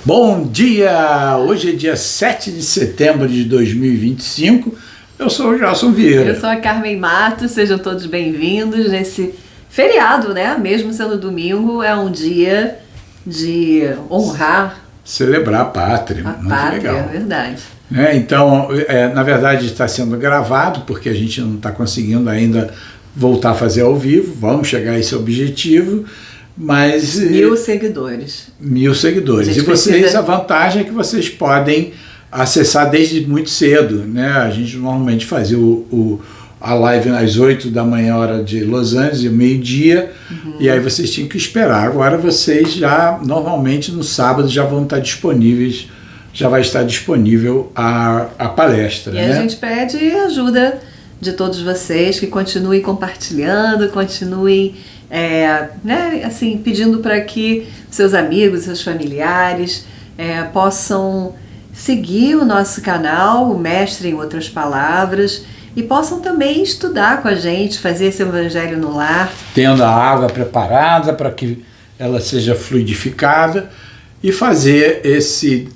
Bom dia! Hoje é dia 7 de setembro de 2025. Eu sou o Gelson Vieira. Eu sou a Carmen Matos, sejam todos bem-vindos nesse feriado, né? Mesmo sendo domingo, é um dia de honrar, celebrar a pátria. Muito pátria, legal. É verdade. Então, na verdade está sendo gravado, porque a gente não está conseguindo ainda voltar a fazer ao vivo. Vamos chegar a esse objetivo. Mas 1000 seguidores. 1000 seguidores. E vocês, a vantagem é que vocês podem acessar desde muito cedo, né? A gente normalmente fazia a live às 8 da manhã, hora de Los Angeles, meio-dia, e aí vocês tinham que esperar. Agora vocês já, normalmente no sábado, já vão estar disponíveis, já vai estar disponível a palestra. E né? a gente pede ajuda de todos vocês, que continuem compartilhando, continuem assim, pedindo para que seus amigos, seus familiares possam seguir o nosso canal, o Mestre em Outras Palavras, e possam também estudar com a gente, fazer esse Evangelho no Lar. Tendo a água preparada para que ela seja fluidificada e fazer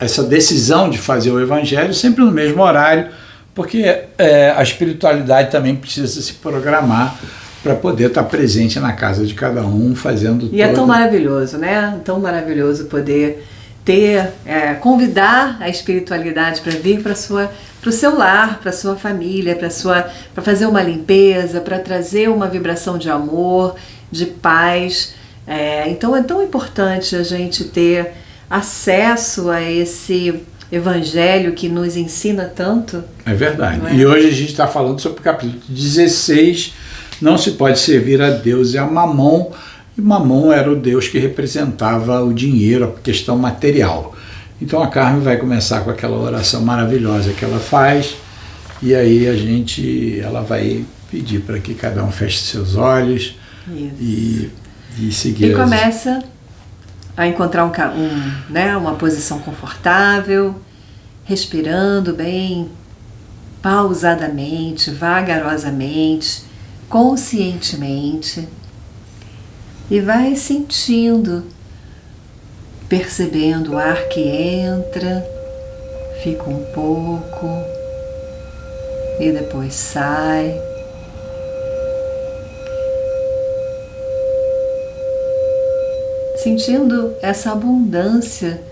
essa decisão de fazer o Evangelho sempre no mesmo horário, porque a espiritualidade também precisa se programar para poder estar presente na casa de cada um, fazendo E é tão maravilhoso, né? Tão maravilhoso poder convidar a espiritualidade para vir para o seu lar, para a sua família, para fazer uma limpeza, para trazer uma vibração de amor, de paz. Então é tão importante a gente ter acesso a esse Evangelho que nos ensina tanto. É verdade. E hoje a gente está falando sobre o capítulo 16, não se pode servir a Deus e a Mamon. E Mamon era o Deus que representava o dinheiro, a questão material. Então a Carmen vai começar com aquela oração maravilhosa que ela faz, e aí ela vai pedir para que cada um feche seus olhos e seguir. E começa a encontrar uma posição confortável, respirando bem, pausadamente, vagarosamente, conscientemente, e vai sentindo, percebendo o ar que entra, fica um pouco e depois sai. Sentindo essa abundância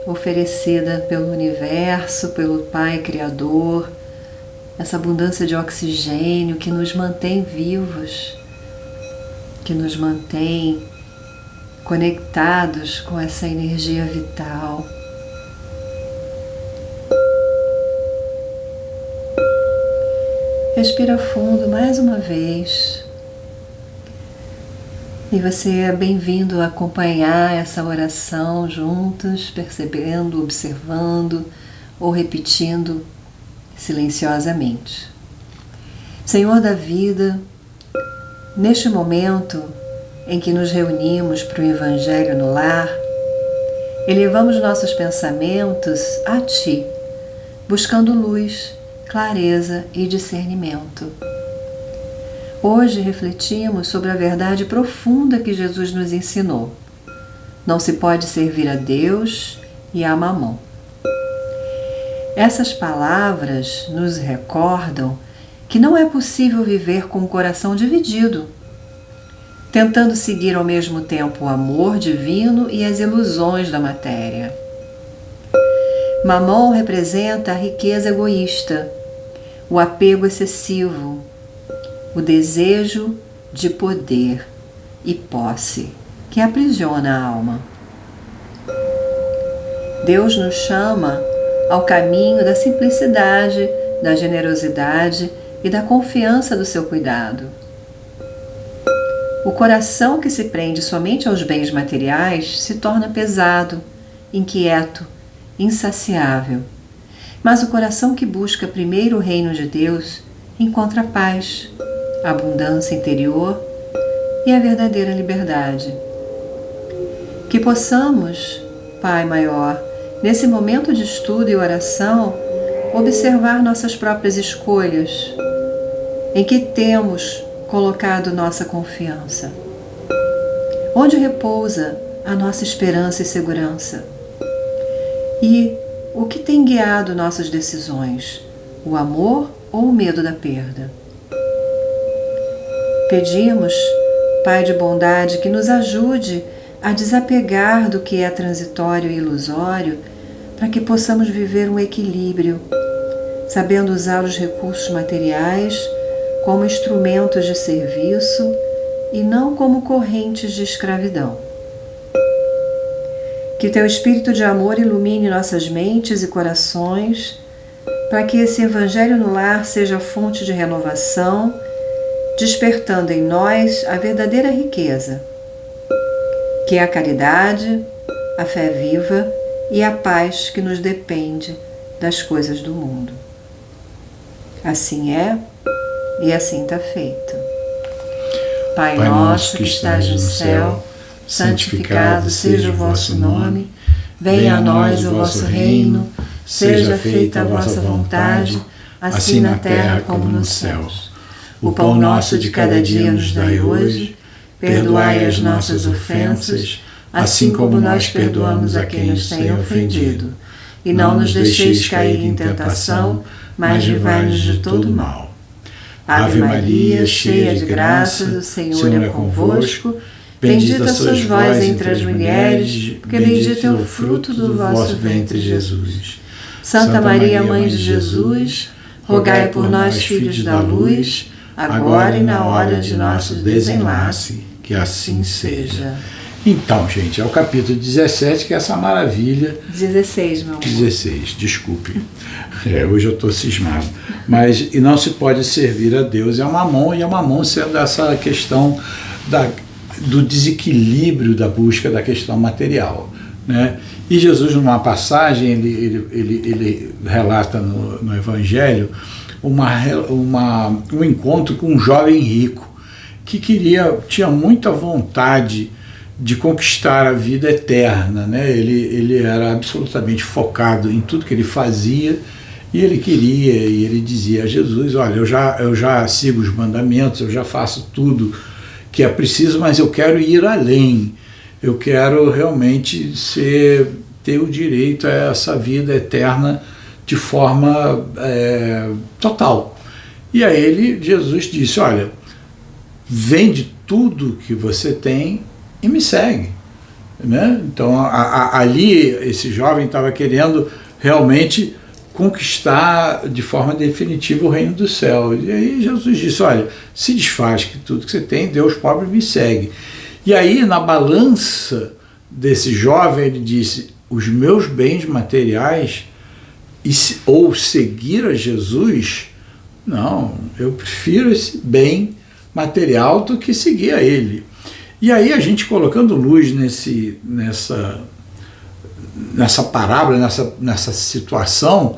oferecida pelo universo, pelo Pai Criador, essa abundância de oxigênio que nos mantém vivos, que nos mantém conectados com essa energia vital. Respira fundo mais uma vez. E você é bem-vindo a acompanhar essa oração juntos, percebendo, observando ou repetindo silenciosamente. Senhor da vida, neste momento em que nos reunimos para o Evangelho no Lar, elevamos nossos pensamentos a Ti, buscando luz, clareza e discernimento. Hoje refletimos sobre a verdade profunda que Jesus nos ensinou. Não se pode servir a Deus e a Mamon. Essas palavras nos recordam que não é possível viver com o coração dividido, tentando seguir ao mesmo tempo o amor divino e as ilusões da matéria. Mamon representa a riqueza egoísta, o apego excessivo, o desejo de poder e posse que aprisiona a alma. Deus nos chama ao caminho da simplicidade, da generosidade e da confiança do seu cuidado. O coração que se prende somente aos bens materiais se torna pesado, inquieto, insaciável. Mas o coração que busca primeiro o reino de Deus encontra paz, abundância interior e a verdadeira liberdade. Que possamos, Pai Maior, nesse momento de estudo e oração, observar nossas próprias escolhas, em que temos colocado nossa confiança. Onde repousa a nossa esperança e segurança? E o que tem guiado nossas decisões? O amor ou o medo da perda? Pedimos, Pai de bondade, que nos ajude a desapegar do que é transitório e ilusório, para que possamos viver um equilíbrio, sabendo usar os recursos materiais como instrumentos de serviço e não como correntes de escravidão. Que Teu Espírito de amor ilumine nossas mentes e corações, para que esse Evangelho no lar seja fonte de renovação, despertando em nós a verdadeira riqueza, que é a caridade, a fé viva e a paz que nos depende das coisas do mundo. Assim é, e assim está feito. Pai nosso que estás no céu, santificado seja o vosso nome, venha a nós o vosso reino, seja feita a vossa vontade, assim na terra como nos céus. O pão nosso de cada dia nos dai hoje, perdoai as nossas ofensas, assim como nós perdoamos a quem nos tem ofendido. E não nos deixeis cair em tentação, mas livrai-nos de todo mal. Ave Maria, cheia de graça, o Senhor é convosco. Bendita sois vós entre as mulheres, porque bendito é o fruto do vosso ventre, Jesus. Santa Maria, Mãe de Jesus, rogai por nós, filhos da luz, agora e na hora de nosso desenlace, que assim seja. Então, gente, é o capítulo 17, que é essa maravilha. 16, meu amor. 16, desculpe. Hoje eu estou cismado. Mas, e não se pode servir a Deus e a Mamon, e a Mamon sendo essa questão do desequilíbrio da busca da questão material, né? E Jesus, numa passagem, ele relata no Evangelho um encontro com um jovem rico que tinha muita vontade de conquistar a vida eterna, né? Ele era absolutamente focado em tudo que ele fazia e ele queria, e ele dizia a Jesus: olha, eu já sigo os mandamentos, eu já faço tudo que é preciso, mas eu quero ir além, eu quero realmente ter o direito a essa vida eterna de forma total. E aí Jesus disse: olha, vende tudo que você tem e me segue, né? Então ali esse jovem estava querendo realmente conquistar de forma definitiva o reino do céu. E aí Jesus disse: olha, se desfaz que tudo que você tem, Deus pobre me segue. E aí na balança desse jovem ele disse: os meus bens materiais ou seguir a Jesus, não, eu prefiro esse bem material do que seguir a ele. E aí a gente colocando luz nessa parábola, nessa situação,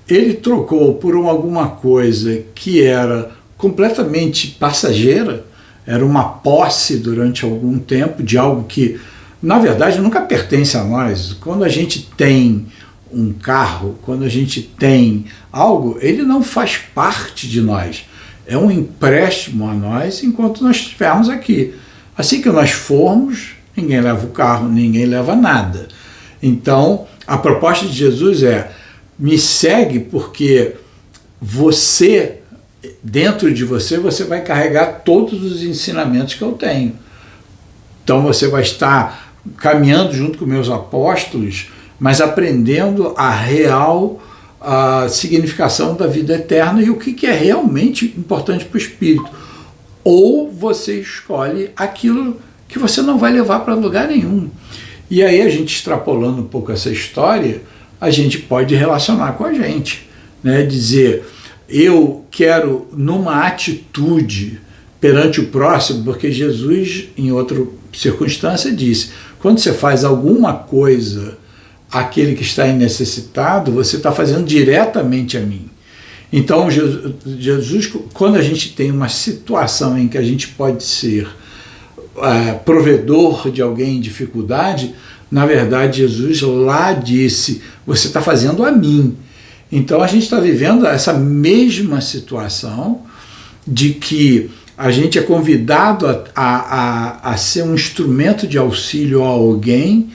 ele trocou por alguma coisa que era completamente passageira, era uma posse durante algum tempo de algo que, na verdade, nunca pertence a nós. Quando a gente tem um carro, quando a gente tem algo, ele não faz parte de nós. É um empréstimo a nós enquanto nós estivermos aqui. Assim que nós formos, ninguém leva o carro, ninguém leva nada. Então, a proposta de Jesus é: me segue, porque você, dentro de você vai carregar todos os ensinamentos que eu tenho. Então você vai estar caminhando junto com meus apóstolos, mas aprendendo a real significação da vida eterna e o que é realmente importante para o espírito. Ou você escolhe aquilo que você não vai levar para lugar nenhum. E aí a gente, extrapolando um pouco essa história, a gente pode relacionar com a gente, né? Dizer: eu quero, numa atitude perante o próximo, porque Jesus, em outra circunstância, disse: quando você faz alguma coisa àquele que está necessitado, você está fazendo diretamente a mim. Então, Jesus, quando a gente tem uma situação em que a gente pode ser provedor de alguém em dificuldade, na verdade, Jesus lá disse: você está fazendo a mim. Então, a gente está vivendo essa mesma situação de que a gente é convidado a ser um instrumento de auxílio a alguém,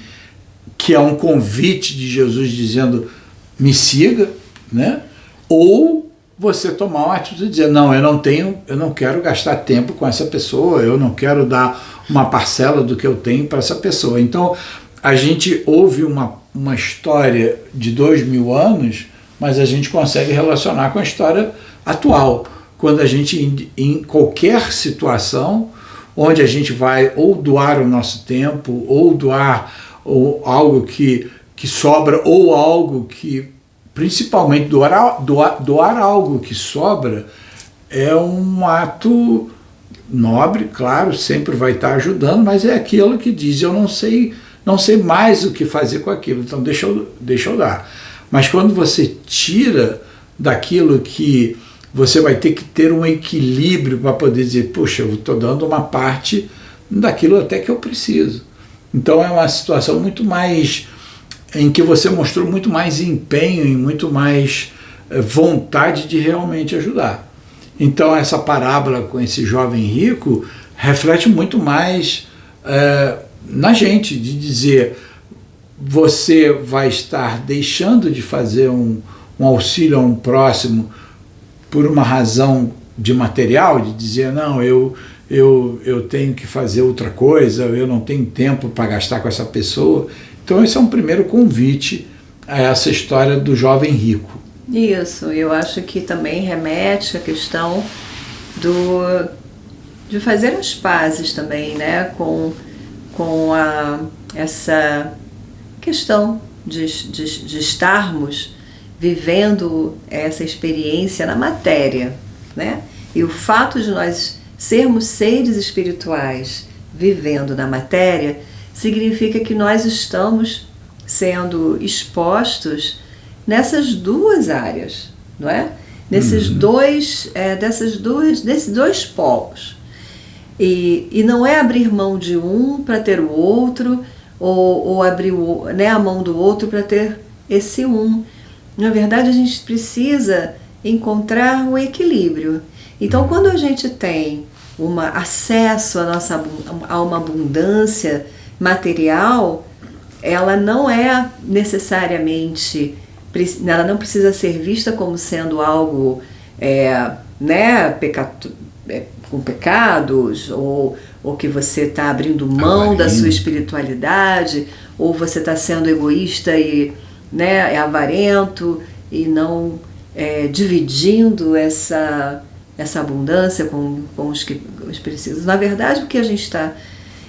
que é um convite de Jesus dizendo, me siga, né? Ou você tomar uma atitude de dizer, não, eu não quero gastar tempo com essa pessoa, eu não quero dar uma parcela do que eu tenho para essa pessoa. Então, a gente ouve uma história de 2000 anos, mas a gente consegue relacionar com a história atual. Quando a gente, em qualquer situação, onde a gente vai ou doar o nosso tempo, ou doar algo que sobra, ou algo que, principalmente doar algo que sobra, é um ato nobre, claro, sempre vai estar ajudando, mas é aquilo que diz, eu não sei mais o que fazer com aquilo, então deixa eu dar. Mas quando você tira daquilo que você vai ter que ter um equilíbrio para poder dizer, puxa, eu estou dando uma parte daquilo até que eu preciso. Então é uma situação muito mais, em que você mostrou muito mais empenho e muito mais vontade de realmente ajudar. Então essa parábola com esse jovem rico reflete muito mais na gente, de dizer, você vai estar deixando de fazer um auxílio a um próximo por uma razão de material, de dizer, não, eu tenho que fazer outra coisa, eu não tenho tempo para gastar com essa pessoa. Então esse é um primeiro convite a essa história do jovem rico. Isso, eu acho que também remete à questão de fazer as pazes também, né, com essa questão de estarmos vivendo essa experiência na matéria, né? E o fato de nós sermos seres espirituais vivendo na matéria significa que nós estamos sendo expostos nessas duas áreas, não é? Nesses desses dois polos. E não é abrir mão de um para ter o outro, ou abrir a mão do outro para ter esse um. Na verdade, a gente precisa encontrar um equilíbrio. Então, quando a gente tem acesso a uma abundância material, ela não é necessariamente, ela não precisa ser vista como sendo algo com pecados, ou que você está abrindo mão da sua espiritualidade, ou você está sendo egoísta e avarento e não dividindo essa abundância com os precisam. Na verdade, o que a gente está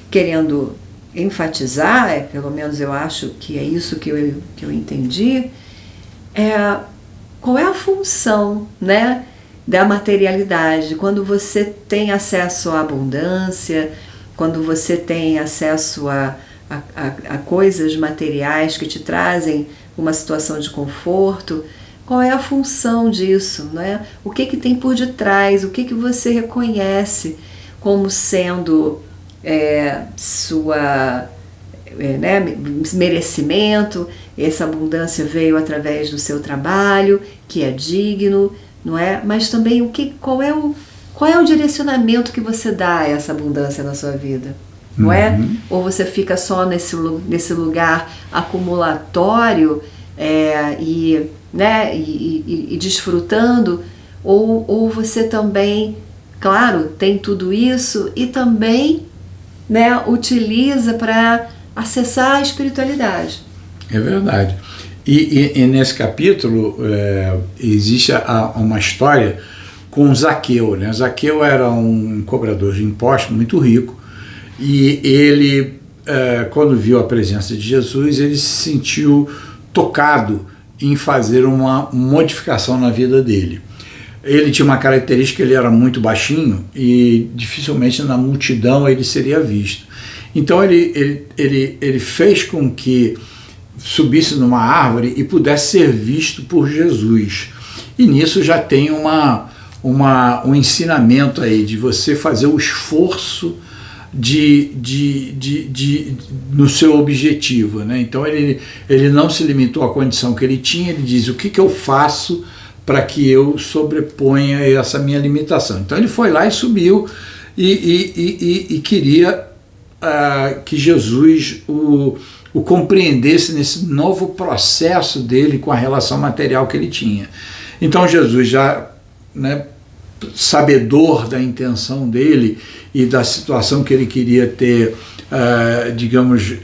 querendo enfatizar, pelo menos eu acho que é isso que eu entendi, qual é a função, né, da materialidade. Quando você tem acesso à abundância, quando você tem acesso a coisas materiais que te trazem uma situação de conforto, qual é a função disso, né? O que tem por detrás, o que você reconhece como sendo merecimento. Essa abundância veio através do seu trabalho, que é digno, não é? Mas também qual é o direcionamento que você dá a essa abundância na sua vida, não é? Ou você fica só nesse lugar acumulatório e desfrutando, ou você também, claro, tem tudo isso e também, né, utiliza para acessar a espiritualidade. É verdade. E nesse capítulo existe uma história com Zaqueu, né? Zaqueu era um cobrador de impostos muito rico, e ele, quando viu a presença de Jesus, ele se sentiu tocado em fazer uma modificação na vida dele. Ele tinha uma característica, ele era muito baixinho e dificilmente na multidão ele seria visto. Então ele fez com que subisse numa árvore e pudesse ser visto por Jesus. E nisso já tem um ensinamento aí de você fazer o esforço no seu objetivo, né? Então ele não se limitou à condição que ele tinha, ele diz, o que eu faço para que eu sobreponha essa minha limitação. Então ele foi lá e subiu e queria que Jesus o compreendesse nesse novo processo dele com a relação material que ele tinha. Então Jesus já, né, sabedor da intenção dele e da situação que ele queria ter, digamos,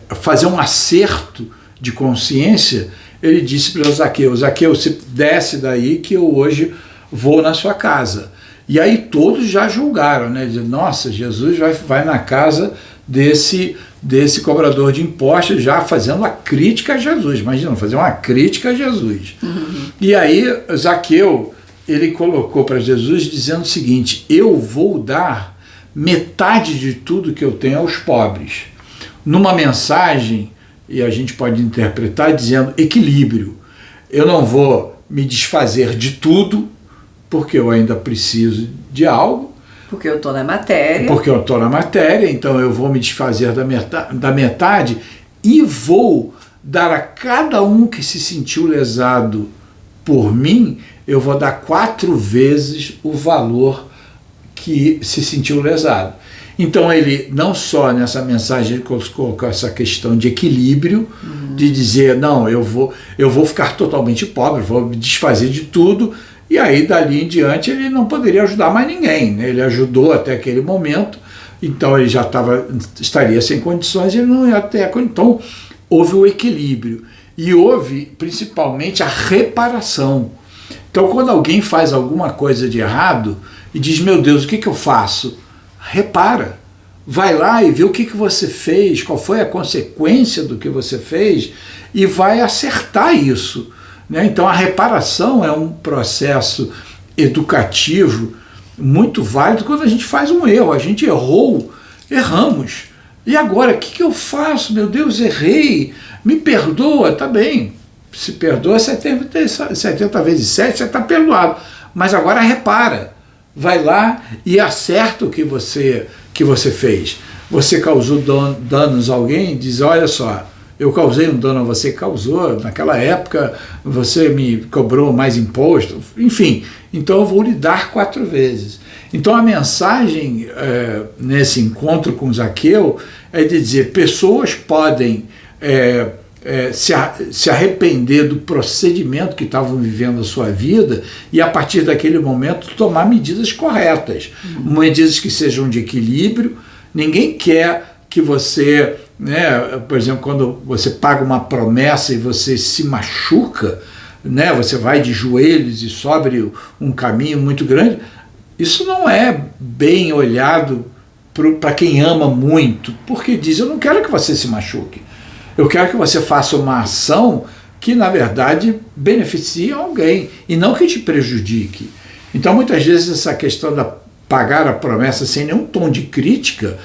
fazer um acerto de consciência, ele disse para Zaqueu: Zaqueu, se desce daí que eu hoje vou na sua casa. E aí todos já julgaram, né? Dizendo, nossa, Jesus vai na casa desse cobrador de impostos, já fazendo uma crítica a Jesus. Imagina, fazer uma crítica a Jesus. Uhum. E aí Zaqueu, ele colocou para Jesus dizendo o seguinte: eu vou dar metade de tudo que eu tenho aos pobres. Numa mensagem, e a gente pode interpretar dizendo equilíbrio. Eu não vou me desfazer de tudo, porque eu ainda preciso de algo. Porque eu estou na matéria. Porque eu estou na matéria, então eu vou me desfazer da metade e vou dar a cada um que se sentiu lesado por mim, eu vou dar 4 vezes o valor que se sentiu lesado. Então ele, não só nessa mensagem, colocou essa questão de equilíbrio, de dizer, não, eu vou ficar totalmente pobre, vou me desfazer de tudo, e aí dali em diante ele não poderia ajudar mais ninguém, né? Ele ajudou até aquele momento, então ele já estaria sem condições, ele não ia ter. Então houve o equilíbrio, e houve principalmente a reparação. Então quando alguém faz alguma coisa de errado e diz, meu Deus, o que eu faço? Repara, vai lá e vê o que você fez, qual foi a consequência do que você fez e vai acertar isso, né? Então a reparação é um processo educativo muito válido quando a gente faz um erro. A gente erramos. E agora, o que eu faço? Meu Deus, errei, me perdoa, tá bem, se perdoa 70 vezes 7, você está perdoado, mas agora repara. Vai lá e acerta o que você fez. Você causou danos a alguém, diz, olha só, eu causei um dano a você, causou, naquela época você me cobrou mais imposto, enfim, então eu vou lhe dar 4 vezes. Então a mensagem nesse encontro com Zaqueu é de dizer, pessoas podem se arrepender do procedimento que estavam vivendo a sua vida e a partir daquele momento tomar medidas corretas, medidas que sejam de equilíbrio. Ninguém quer que você, né, por exemplo, quando você paga uma promessa e você se machuca, né, você vai de joelhos e sobe um caminho muito grande, isso não é bem olhado para quem ama muito, porque diz, eu não quero que você se machuque. Eu quero que você faça uma ação que, na verdade, beneficie alguém e não que te prejudique. Então, muitas vezes, essa questão de pagar a promessa sem nenhum tom de crítica,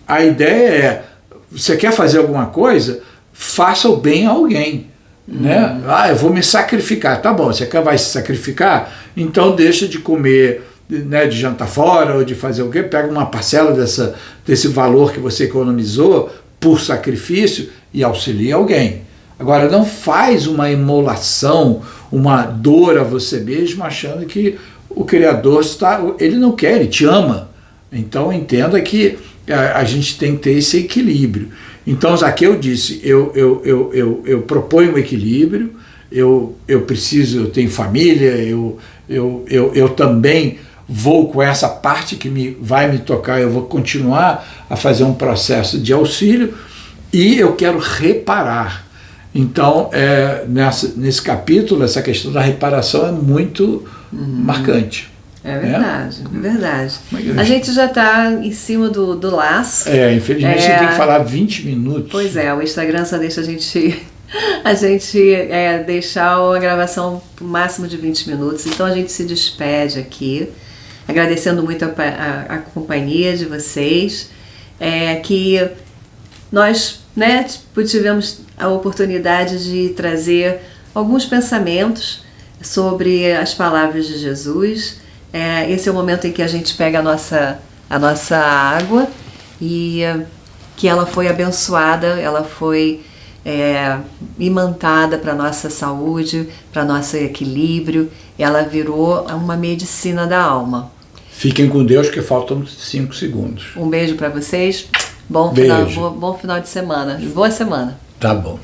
a ideia é, você quer fazer alguma coisa, faça o bem a alguém. Né? Eu vou me sacrificar. Tá bom, você vai se sacrificar? Então deixa de comer, né, de jantar fora ou de fazer o quê? Pega uma parcela desse valor que você economizou por sacrifício e auxilia alguém. Agora, não faz uma imolação, uma dor a você mesmo, achando que o Criador ele não quer, ele te ama. Então, entenda que a gente tem que ter esse equilíbrio. Então, Zaqueu disse, eu proponho um equilíbrio, eu tenho família, eu também vou com essa parte que vai me tocar, eu vou continuar a fazer um processo de auxílio e eu quero reparar. Então, nesse capítulo, essa questão da reparação é muito marcante. É verdade, é verdade. A gente já está em cima do laço. Infelizmente você tem que falar 20 minutos. Pois é, o Instagram só deixa a gente deixar a gravação por máximo de 20 minutos. Então a gente se despede aqui, agradecendo muito a companhia de vocês, que nós, né, tivemos a oportunidade de trazer alguns pensamentos sobre as palavras de Jesus. Esse é o momento em que a gente pega a nossa água e que ela foi abençoada, ela foi imantada para nossa saúde, para nosso equilíbrio. Ela virou uma medicina da alma. Fiquem com Deus, que faltam 5 segundos. Um beijo para vocês. Bom final de semana. Boa semana. Tá bom.